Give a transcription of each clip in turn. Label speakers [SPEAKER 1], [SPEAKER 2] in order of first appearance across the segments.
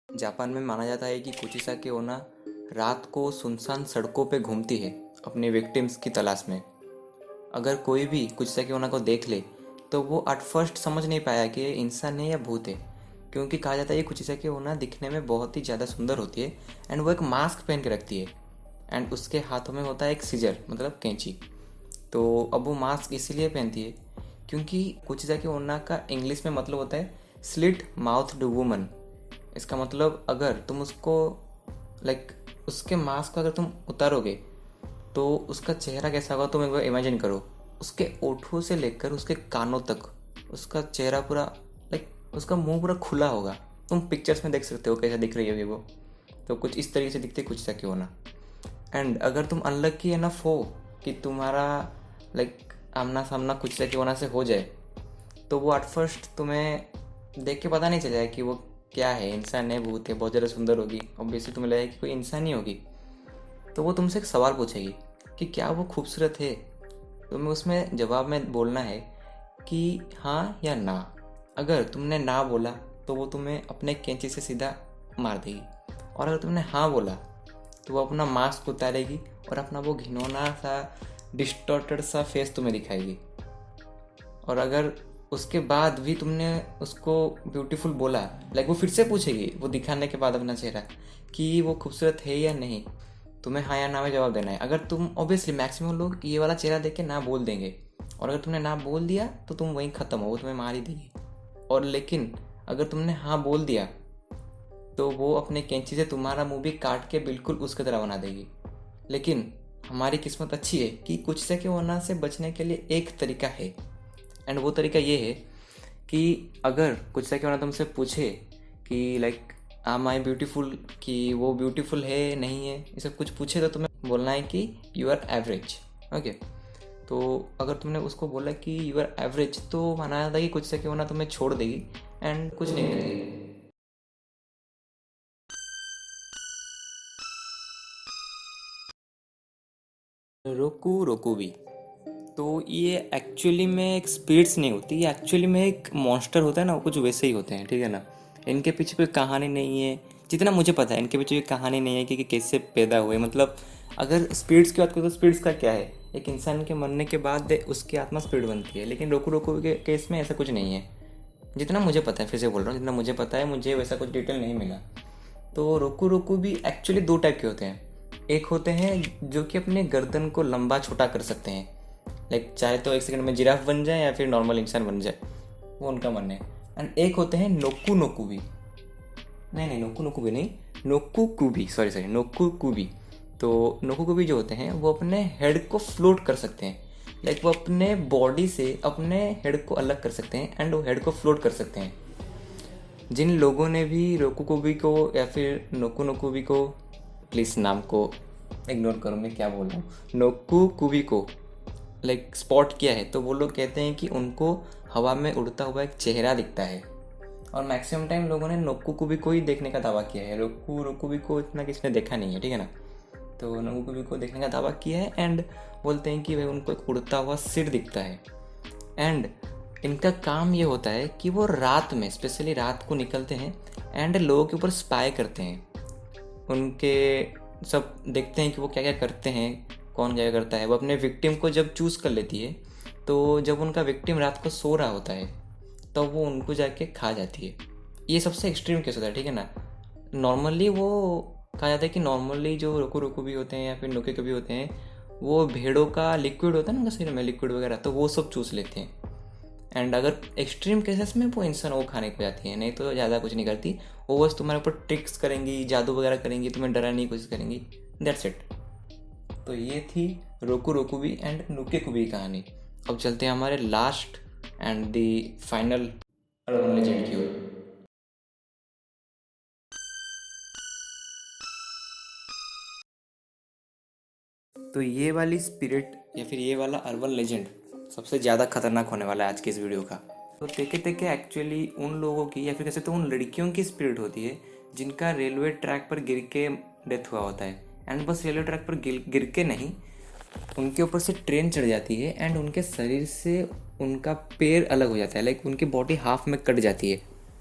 [SPEAKER 1] Japan में माना जाता है कि कुचिसाकी ओना रात को सुनसान सड़कों पे घूमती है अपने विक्टिम्स की तलाश में। अगर कोई भी कुचिसाकी ओना को देख ले तो वो एट फर्स्ट समझ नहीं पाया कि ये इंसान है या भूत है, क्योंकि कहा जाता है ये कुचिसाकी ओना दिखने में बहुत ही ज़्यादा सुंदर होती है एंड वो एक मास्क पहन के रखती है एंड उसके हाथों में होता है एक सीजर मतलब कैंची। तो अब वो मास्क इसीलिए पहनती है क्योंकि कुचिसाकी ओना का इंग्लिश में मतलब होता है स्लिट माउथ वुमन। इसका मतलब अगर तुम उसको लाइक उसके मास्क को अगर तुम उतारोगे तो उसका चेहरा कैसा होगा तुम एक बार इमेजिन करो। उसके ओठों से लेकर उसके कानों तक उसका चेहरा पूरा लाइक उसका मुंह पूरा खुला होगा। तुम पिक्चर्स में देख सकते हो कैसा दिख रही होगी वो। तो कुछ इस तरीके से दिखते कुछ सा क्यों ना। एंड अगर तुम अनलकी इनफ हो कि तुम्हारा लाइक आमना सामना कुछ सा क्यों ना से हो जाए तो वो एट फर्स्ट तुम्हें देख के पता नहीं चलेगा कि वो क्या है, इंसान है भूत है। बहुत ज़्यादा सुंदर होगी, ऑब्वियसली तुम्हें लगेगा कि कोई इंसान ही होगी। तो वो तुमसे एक सवाल पूछेगी कि क्या वो खूबसूरत है। तुम्हें उसमें जवाब में बोलना है कि हाँ या ना। अगर तुमने ना बोला तो वो तुम्हें अपने कैंची से सीधा मार देगी, और अगर तुमने हाँ बोला तो वो अपना मास्क उतारेगी और अपना वो घिनौना सा डिस्टॉर्टेड सा फेस तुम्हें दिखाएगी। और अगर उसके बाद भी तुमने उसको ब्यूटीफुल बोला, लाइक वो फिर से पूछेगी वो दिखाने के बाद अपना चेहरा कि वो खूबसूरत है या नहीं। तुम्हें हाँ या ना में जवाब देना है। अगर तुम ऑब्वियसली मैक्सिमम लोग ये वाला चेहरा देख के ना बोल देंगे, और अगर तुमने ना बोल दिया तो तुम वहीं ख़त्म हो, वो तुम्हें मार ही देगी। और लेकिन अगर तुमने हाँ बोल दिया तो वो अपने कैंची से तुम्हारा मुंह भी काट के बिल्कुल उसकी तरह बना देगी। लेकिन हमारी किस्मत अच्छी है कि कुछ से के होना से बचने के लिए एक तरीका है, एंड वो तरीका ये है कि अगर कुछ से होना तुमसे पूछे कि लाइक आम आई ब्यूटीफुल, कि वो ब्यूटीफुल है नहीं है, ये सब कुछ पूछे तो तुम्हें बोलना है कि यू आर एवरेज। ओके, तो अगर तुमने उसको बोला कि यू आर एवरेज तो माना जाता है कि कुछ से होना तुम्हें छोड़ देगी एंड कुछ नहीं करेगी। रोकू रोकूबी, तो ये एक्चुअली में एक स्पिरिट्स नहीं होती, ये एक्चुअली में एक मॉन्स्टर होता है ना, वो कुछ वैसे ही होते हैं, ठीक है ना। इनके पीछे कोई कहानी नहीं है, जितना मुझे पता है इनके पीछे कोई कहानी नहीं है कि कैसे पैदा हुए। मतलब अगर स्पिरिट्स की बात करो तो स्पिरिट्स का क्या है, एक इंसान के मरने के बाद उसकी आत्मा स्पिरिट बनती है, लेकिन रोकू रोकू के केस में ऐसा कुछ नहीं है। जितना मुझे पता है, फिर से बोल रहा हूँ, जितना मुझे पता है, मुझे वैसा कुछ डिटेल नहीं मिला। तो रोकू रोकू भी एक्चुअली दो टाइप के होते हैं। एक होते हैं जो कि अपने गर्दन को लंबा छोटा कर सकते हैं, लाइक चाहे तो एक सेकंड में जिराफ बन जाए या फिर नॉर्मल इंसान बन जाए, वो उनका मन है। एंड एक होते हैं नोकू नोकू भी, नहीं नोकू नोकू भी नहीं, नोकू कुबी, सॉरी नोकू कुबी। तो नोकू कुबी जो होते हैं वो अपने हेड को फ्लोट कर सकते हैं, लाइक वो अपने बॉडी से अपने हेड को अलग कर सकते हैं एंड वो हेड को फ्लोट कर सकते हैं। जिन लोगों ने भी रोकुकुबी को या फिर नोकू नोकुबी को, प्लीज़ नाम को इग्नोर करो मैं क्या बोल रहा हूँ, नोकू कुबी को लाइक स्पॉट किया है, तो वो लोग कहते हैं कि उनको हवा में उड़ता हुआ एक चेहरा दिखता है। और मैक्सिमम टाइम लोगों ने नोकू कुबी को ही देखने का दावा किया है, रोकू रोकुबी को इतना किसी ने देखा नहीं है, ठीक है ना। तो नोकू कुबी को देखने का दावा किया है एंड बोलते हैं कि भाई उनको एक उड़ता हुआ सिर दिखता है। एंड इनका काम ये होता है कि वो रात में, स्पेशली रात को निकलते हैं एंड लोगों के ऊपर स्पाई करते हैं, उनके सब देखते हैं कि वो क्या क्या करते हैं, कौन क्या क्या करता है। वो अपने विक्टिम को जब चूज़ कर लेती है तो जब उनका विक्टिम रात को सो रहा होता है तब तो वो उनको जाके खा जाती है। ये सबसे एक्सट्रीम केस होता है, ठीक है ना। नॉर्मली वो कहा जाता है कि नॉर्मली जो रोकू रोकू भी होते हैं या फिर नोके भी होते हैं, वो भेड़ों का लिक्विड होता है ना उनका शरीर में, लिक्विड वगैरह, तो वो सब चूस लेते हैं। एंड अगर एक्सट्रीम केसेस में वो इंसान वो खाने को जाती है, नहीं तो ज़्यादा कुछ नहीं करती। वो बस तुम्हारे ऊपर ट्रिक्स करेंगी, जादू वगैरह करेंगी, तुम्हें डराने की कोशिश करेंगी, दैट्स इट। तो ये थी रोकू रोकुबी एंड नुके कुबी की कहानी। अब चलते हैं हमारे last and the final urban legend की ओर। तो ये वाली स्पिरिट या फिर ये वाला अर्बन लेजेंड सबसे ज़्यादा खतरनाक होने वाला है आज के इस वीडियो का। तो तेके तेके एक्चुअली उन लोगों की या फिर कैसे तो उन लड़कियों की स्पिरिट होती है जिनका रेलवे ट्रैक पर गिर के डेथ हुआ होता है। एंड बस रेलवे ट्रैक पर गिर गिर के नहीं, उनके ऊपर से ट्रेन चढ़ जाती है एंड उनके शरीर से उनका पैर अलग हो जाता है, लाइक उनकी बॉडी हाफ में कट जाती है,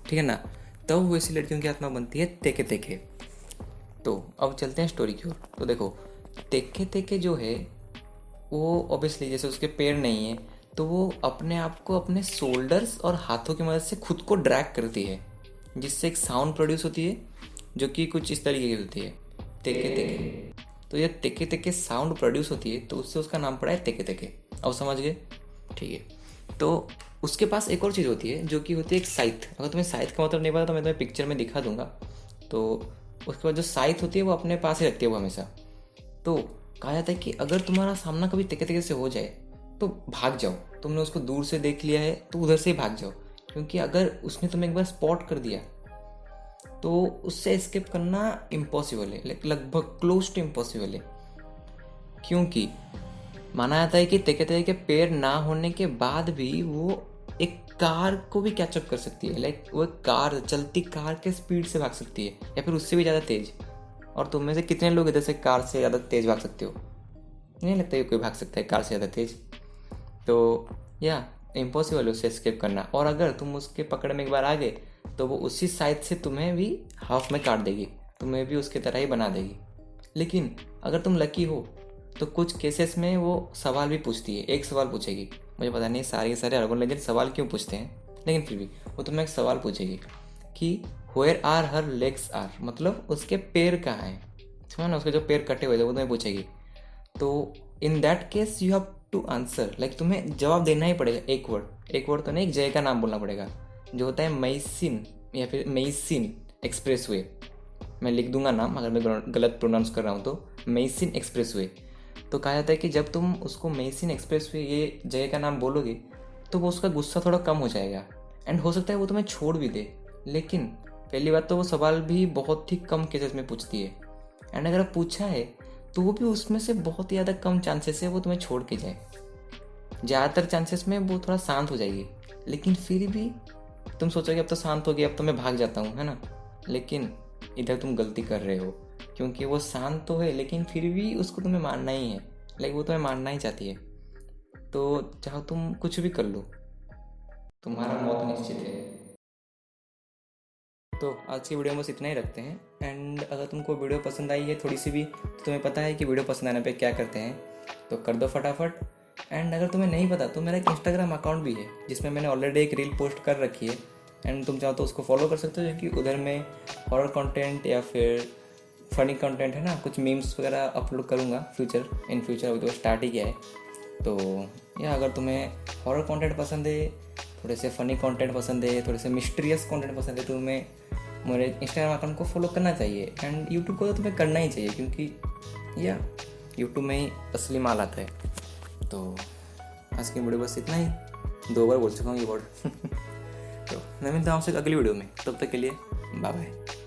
[SPEAKER 1] ठीक है ना। तब वो ऐसी लड़कियों की आत्मा बनती है तेके तेके। तो अब चलते हैं स्टोरी की ओर। तो देखो, तेके तेके जो है वो ऑब्वियसली जैसे उसके पैर नहीं है तो वो अपने आप को अपने शोल्डर्स और हाथों की मदद से खुद को ड्रैग करती है, जिससे एक साउंड प्रोड्यूस होती है जो कि कुछ इस तरीके की होती है, तेके तेके। तो ये तेके तेके साउंड प्रोड्यूस होती है तो उससे उसका नाम पड़ा है तेके तेके। अब समझ गए, ठीक है। तो उसके पास एक और चीज़ होती है जो कि होती है एक साइथ। अगर तुम्हें साइथ का मतलब नहीं पता तो मैं तुम्हें पिक्चर में दिखा दूंगा। तो उसके बाद जो साइथ होती है वो अपने पास ही रखती है वो हमेशा। तो कहा जाता है कि अगर तुम्हारा सामना कभी तेके तेके से हो जाए तो भाग जाओ। तुमने उसको दूर से देख लिया है तो उधर से ही भाग जाओ, क्योंकि अगर उसने तुम्हें एक बार स्पॉट कर दिया तो उससे एस्केप करना इम्पॉसिबल है, लगभग क्लोज टू इम्पॉसिबल है। क्योंकि माना जाता है कि तेके तेके के पैर ना होने के बाद भी वो एक कार को भी कैचअप कर सकती है, लाइक वो एक कार, चलती कार के स्पीड से भाग सकती है या फिर उससे भी ज़्यादा तेज। और तुम में से कितने लोग इधर से कार से ज़्यादा तेज भाग सकते हो? नहीं लगता है कोई भाग सकता है कार से ज़्यादा तेज। तो या इम्पॉसिबल है उससे एस्केप करना। और अगर तुम उसके पकड़ में एक बार आ गए तो वो उसी साइड से तुम्हें भी हाफ में काट देगी, तुम्हें भी उसके तरह ही बना देगी। लेकिन अगर तुम लकी हो तो कुछ केसेस में वो सवाल भी पूछती है। एक सवाल पूछेगी, मुझे पता नहीं सारे के सारे अर्बन लेजेंड सवाल क्यों पूछते हैं, लेकिन फिर भी वो तुम्हें एक सवाल पूछेगी कि where are her legs are, मतलब उसके पैर कहाँ हैं। समझ ना, उसके जो पैर कटे हुए थे वो तुम्हें पूछेगी। तो in that case you have to answer, like तुम्हें जवाब देना ही पड़ेगा। एक वर्ड तो नहीं, एक जगह का नाम बोलना पड़ेगा जो होता है मैसिन या फिर मेइसिन एक्सप्रेस वे। मैं लिख दूंगा नाम अगर मैं गलत प्रोनाउंस कर रहा हूँ तो, मेइसिन एक्सप्रेस वे। तो कहा जाता है कि जब तुम उसको मेइसिन एक्सप्रेस वे ये जगह का नाम बोलोगे तो वो उसका गुस्सा थोड़ा कम हो जाएगा एंड हो सकता है वो तुम्हें छोड़ भी दे। लेकिन पहली बात तो वो सवाल भी बहुत ही कम केसेस में पूछती है, एंड अगर पूछा है तो वो भी उसमें से बहुत ही ज़्यादा कम चांसेस है वो तुम्हें छोड़ के जाए। ज़्यादातर चांसेस में वो थोड़ा शांत हो जाएगी, लेकिन फिर भी तुम सोचोगे अब तो शांत हो गया, अब तो मैं भाग जाता हूँ, है ना। लेकिन इधर तुम गलती कर रहे हो, क्योंकि वो शांत तो है लेकिन फिर भी उसको तुम्हें मारना ही है, लाइक वो तुम्हें मारना ही चाहती है। तो चाहो तुम कुछ भी कर लो, तुम्हारा मौत निश्चित है। तो आज की वीडियो में बस इतना ही रखते हैं। एंड अगर तुमको वीडियो पसंद आई है थोड़ी सी भी तो तुम्हें पता है कि वीडियो पसंद आने पे क्या करते हैं, तो कर दो फटाफट। एंड अगर तुम्हें नहीं पता तो मेरा एक इंस्टाग्राम अकाउंट भी है जिसमें मैंने ऑलरेडी एक रील पोस्ट कर रखी है, एंड तुम चाहो तो उसको फॉलो कर सकते हो, क्योंकि उधर मैं हॉरर कंटेंट या फिर फनी कंटेंट है ना, कुछ मीम्स वगैरह अपलोड करूँगा इन फ्यूचर। अभी तो स्टार्ट ही किया है। तो या अगर तुम्हें हॉरर कंटेंट पसंद है, थोड़े से फ़नी कंटेंट पसंद है, थोड़े से मिस्टीरियस कंटेंट पसंद है, तो तुम्हें मेरे इंस्टाग्राम अकाउंट को फॉलो करना चाहिए। एंड यूट्यूब को तो तुम्हें करना ही चाहिए, क्योंकि या यूट्यूब में ही असली माल आता है। तो आज की वीडियो बस इतना ही, 2 बार बोल चुका हूँ ये वर्ड। तो मैं मिलता हूँ आपसे अगली वीडियो में, तब तक के लिए बाय बाय।